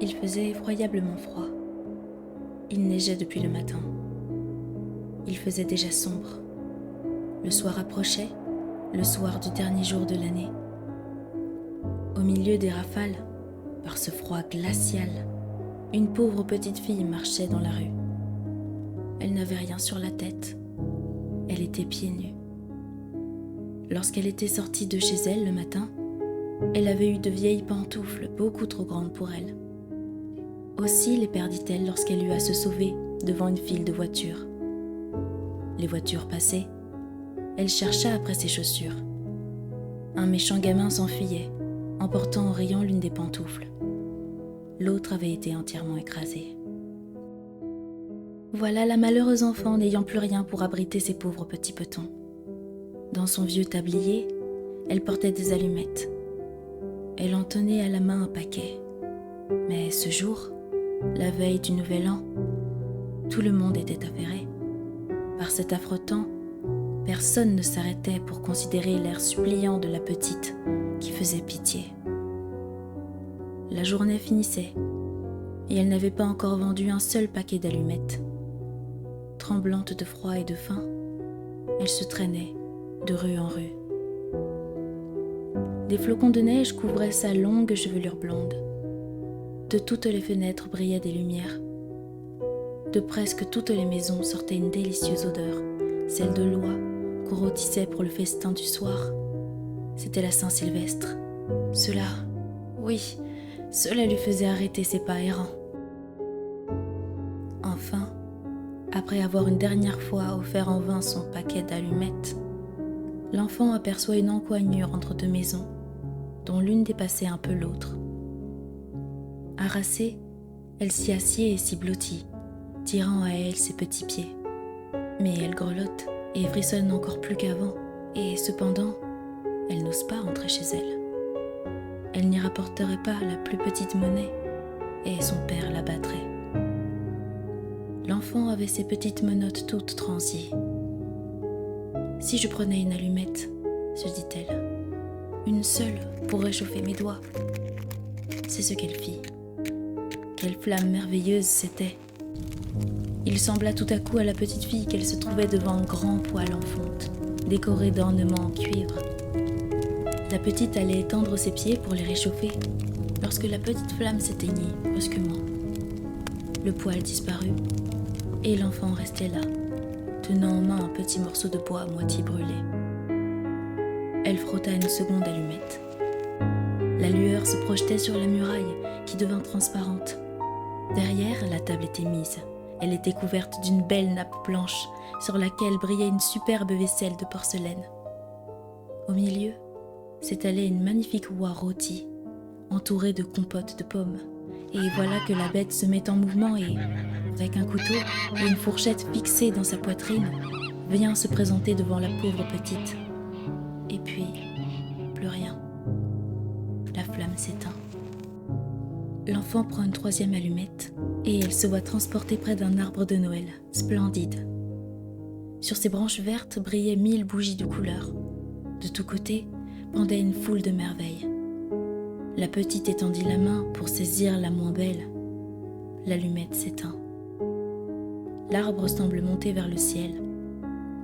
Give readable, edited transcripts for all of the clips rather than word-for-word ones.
Il faisait effroyablement froid. Il neigeait depuis le matin. Il faisait déjà sombre. Le soir approchait, le soir du dernier jour de l'année. Au milieu des rafales, par ce froid glacial, une pauvre petite fille marchait dans la rue. Elle n'avait rien sur la tête. Elle était pieds nus. Lorsqu'elle était sortie de chez elle le matin, elle avait eu de vieilles pantoufles beaucoup trop grandes pour elle. Aussi les perdit-elle lorsqu'elle eut à se sauver devant une file de voitures. Les voitures passaient. Elle chercha après ses chaussures. Un méchant gamin s'enfuyait, emportant en riant l'une des pantoufles. L'autre avait été entièrement écrasée. Voilà la malheureuse enfant n'ayant plus rien pour abriter ses pauvres petits petons. Dans son vieux tablier, elle portait des allumettes. Elle en tenait à la main un paquet. Mais ce jour, la veille du Nouvel An, tout le monde était affairé. Par cet affreux temps, personne ne s'arrêtait pour considérer l'air suppliant de la petite qui faisait pitié. La journée finissait et elle n'avait pas encore vendu un seul paquet d'allumettes. Tremblante de froid et de faim, elle se traînait de rue en rue. Des flocons de neige couvraient sa longue chevelure blonde. De toutes les fenêtres brillaient des lumières. De presque toutes les maisons sortait une délicieuse odeur, celle de l'oie qu'on rôtissait pour le festin du soir. C'était la Saint-Sylvestre. Cela lui faisait arrêter ses pas errants. Enfin, après avoir une dernière fois offert en vain son paquet d'allumettes, l'enfant aperçoit une encoignure entre deux maisons, dont l'une dépassait un peu l'autre. Harassée, elle s'y assied et s'y blottit, tirant à elle ses petits pieds. Mais elle grelotte et frissonne encore plus qu'avant, et cependant, elle n'ose pas rentrer chez elle. Elle n'y rapporterait pas la plus petite monnaie, et son père la battrait. L'enfant avait ses petites menottes toutes transies. « Si je prenais une allumette, se dit-elle, une seule pour réchauffer mes doigts. » C'est ce qu'elle fit. Quelle flamme merveilleuse c'était! Il sembla tout à coup à la petite fille qu'elle se trouvait devant un grand poêle en fonte, décoré d'ornements en cuivre. La petite allait étendre ses pieds pour les réchauffer, lorsque la petite flamme s'éteignit brusquement. Le poêle disparut, et l'enfant restait là, tenant en main un petit morceau de bois à moitié brûlé. Elle frotta une seconde allumette. La lueur se projetait sur la muraille, qui devint transparente. Derrière, la table était mise. Elle était couverte d'une belle nappe blanche, sur laquelle brillait une superbe vaisselle de porcelaine. Au milieu, s'étalait une magnifique oie rôtie, entourée de compotes de pommes. Et voilà que la bête se met en mouvement et, avec un couteau et une fourchette fixée dans sa poitrine, vient se présenter devant la pauvre petite. Et puis, plus rien. La flamme s'éteint. L'enfant prend une troisième allumette et elle se voit transportée près d'un arbre de Noël, splendide. Sur ses branches vertes brillaient 1000 bougies de couleur. De tous côtés pendait une foule de merveilles. La petite étendit la main pour saisir la moins belle. L'allumette s'éteint. L'arbre semble monter vers le ciel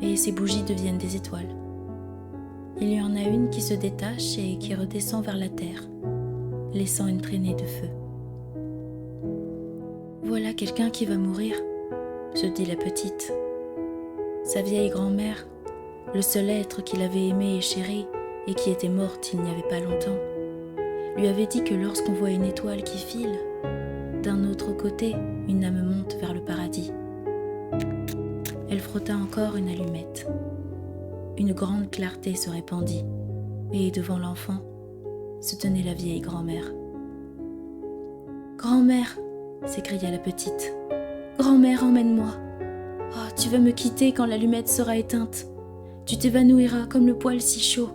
et ses bougies deviennent des étoiles. Il y en a une qui se détache et qui redescend vers la terre, laissant une traînée de feu. Voilà quelqu'un qui va mourir, se dit la petite. Sa vieille grand-mère, le seul être qu'il avait aimé et chéri et qui était morte il n'y avait pas longtemps, lui avait dit que lorsqu'on voit une étoile qui file, d'un autre côté, une âme monte vers le paradis. Elle frotta encore une allumette. Une grande clarté se répandit, et devant l'enfant se tenait la vieille grand-mère. « Grand-mère !» s'écria la petite. « Grand-mère, emmène-moi. Oh, tu vas me quitter quand l'allumette sera éteinte. Tu t'évanouiras comme le poêle si chaud,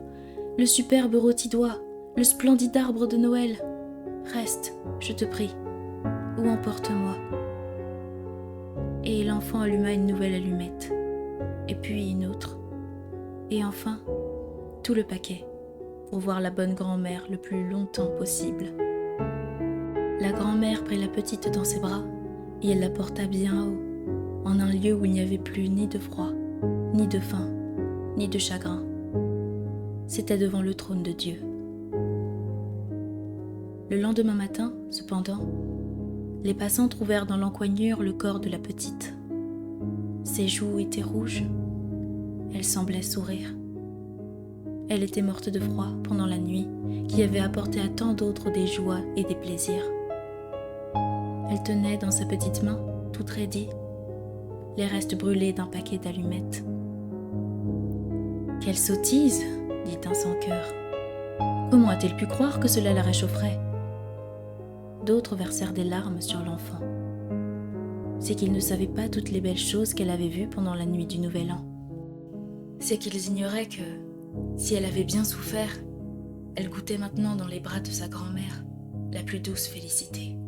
le superbe rôti d'oie, le splendide arbre de Noël. Reste, je te prie, ou emporte-moi. » Et l'enfant alluma une nouvelle allumette, et puis une autre, et enfin tout le paquet, pour voir la bonne grand-mère le plus longtemps possible. La grand-mère prit la petite dans ses bras et elle la porta bien haut, en un lieu où il n'y avait plus ni de froid, ni de faim, ni de chagrin. C'était devant le trône de Dieu. Le lendemain matin, cependant, les passants trouvèrent dans l'encoignure le corps de la petite. Ses joues étaient rouges. Elle semblait sourire. Elle était morte de froid pendant la nuit qui avait apporté à tant d'autres des joies et des plaisirs. Elle tenait dans sa petite main, toute raidie, les restes brûlés d'un paquet d'allumettes. « Quelle sottise !» dit un sans-cœur. « Comment a-t-elle pu croire que cela la réchaufferait ?» D'autres versèrent des larmes sur l'enfant. C'est qu'ils ne savaient pas toutes les belles choses qu'elle avait vues pendant la nuit du Nouvel An. C'est qu'ils ignoraient que, si elle avait bien souffert, elle goûtait maintenant dans les bras de sa grand-mère la plus douce félicité.